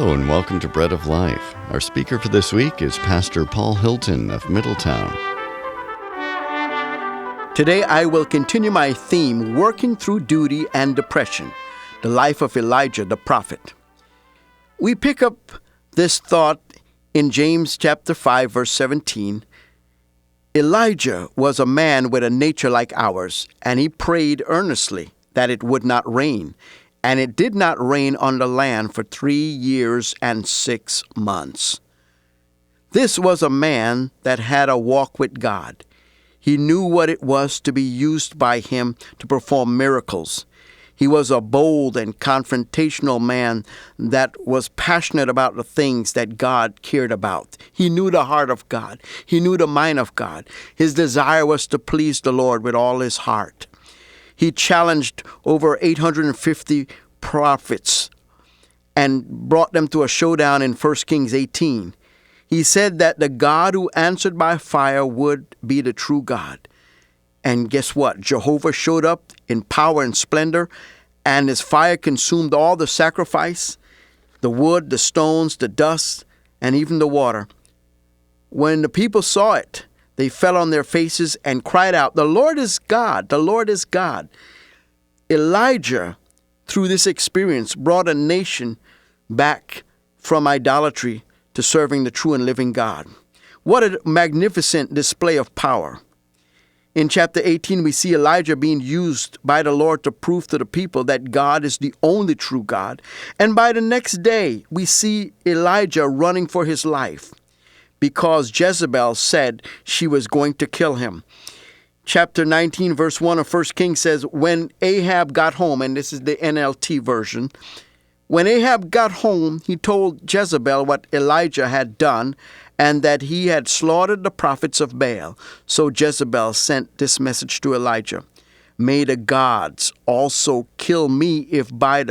Hello and welcome to Bread of Life. Our speaker for this week is Pastor Paul Hylton of Middletown. Today I will continue my theme, Working Through Duty and Depression, the life of Elijah the prophet. We pick up this thought in James chapter 5, verse 17. Elijah was a man with a nature like ours, and he prayed earnestly that it would not rain. And it did not rain on the land for 3 years and 6 months. This was a man that had a walk with God. He knew what it was to be used by him to perform miracles. He was a bold and confrontational man that was passionate about the things that God cared about. He knew the heart of God. He knew the mind of God. His desire was to please the Lord with all his heart. He challenged over 850 prophets and brought them to a showdown in 1 Kings 18. He said that the God who answered by fire would be the true God. And guess what? Jehovah showed up in power and splendor, and his fire consumed all the sacrifice, the wood, the stones, the dust, and even the water. When the people saw it, they fell on their faces and cried out, "The Lord is God! The Lord is God!" Elijah, through this experience, brought a nation back from idolatry to serving the true and living God. What a magnificent display of power. In chapter 18, we see Elijah being used by the Lord to prove to the people that God is the only true God. And by the next day, we see Elijah running for his life, because Jezebel said she was going to kill him. Chapter 19, verse 1 of 1 Kings says, when Ahab got home, and this is the NLT version, when Ahab got home, he told Jezebel what Elijah had done and that he had slaughtered the prophets of Baal. So Jezebel sent this message to Elijah: "May the gods also kill me if by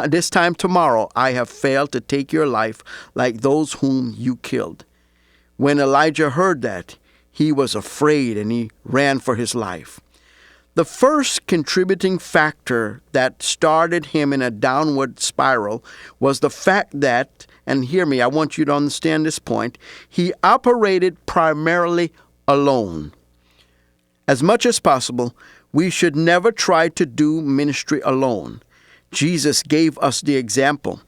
this time tomorrow I have failed to take your life like those whom you killed." When Elijah heard that, he was afraid and he ran for his life. The first contributing factor that started him in a downward spiral was the fact that, and hear me, I want you to understand this point, he operated primarily alone. As much as possible, we should never try to do ministry alone. Jesus gave us the example.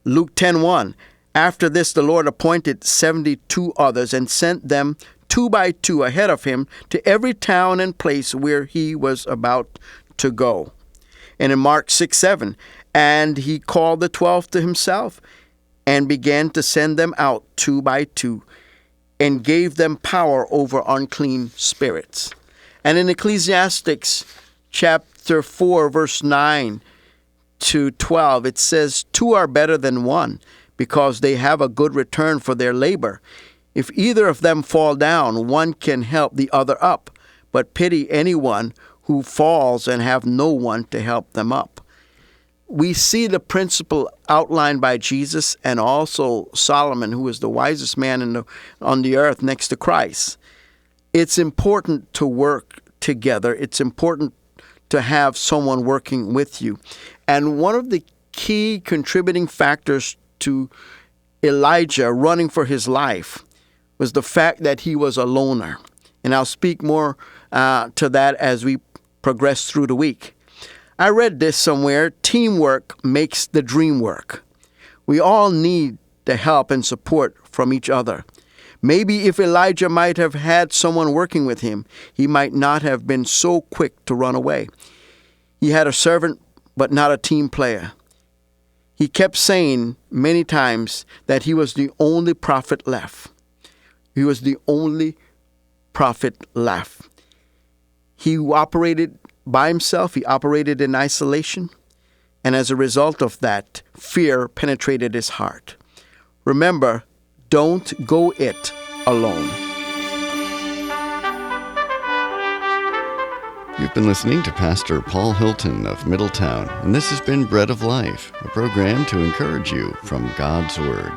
Luke 10:1. After this, the Lord appointed 72 others and sent them 2 by 2 ahead of him to every town and place where he was about to go. And in Mark 6:7, and he called the 12 to himself and began to send them out 2 by 2 and gave them power over unclean spirits. And in Ecclesiastes chapter 4, verse 9 to 12, it says, "Two are better than one, because they have a good return for their labor. If either of them fall down, one can help the other up, but pity anyone who falls and have no one to help them up." We see the principle outlined by Jesus and also Solomon, who is the wisest man on the earth next to Christ. It's important to work together. It's important to have someone working with you. And one of the key contributing factors to Elijah running for his life was the fact that he was a loner. And I'll speak more to that as we progress through the week. I read this somewhere: teamwork makes the dream work. We all need the help and support from each other. Maybe if Elijah might have had someone working with him, he might not have been so quick to run away. He had a servant, but not a team player. He kept saying many times that he was the only prophet left. He was the only prophet left. He operated by himself. He operated in isolation. And as a result of that, fear penetrated his heart. Remember, don't go it alone. You've been listening to Pastor Paul Hylton of Middletown, and this has been Bread of Life, a program to encourage you from God's Word.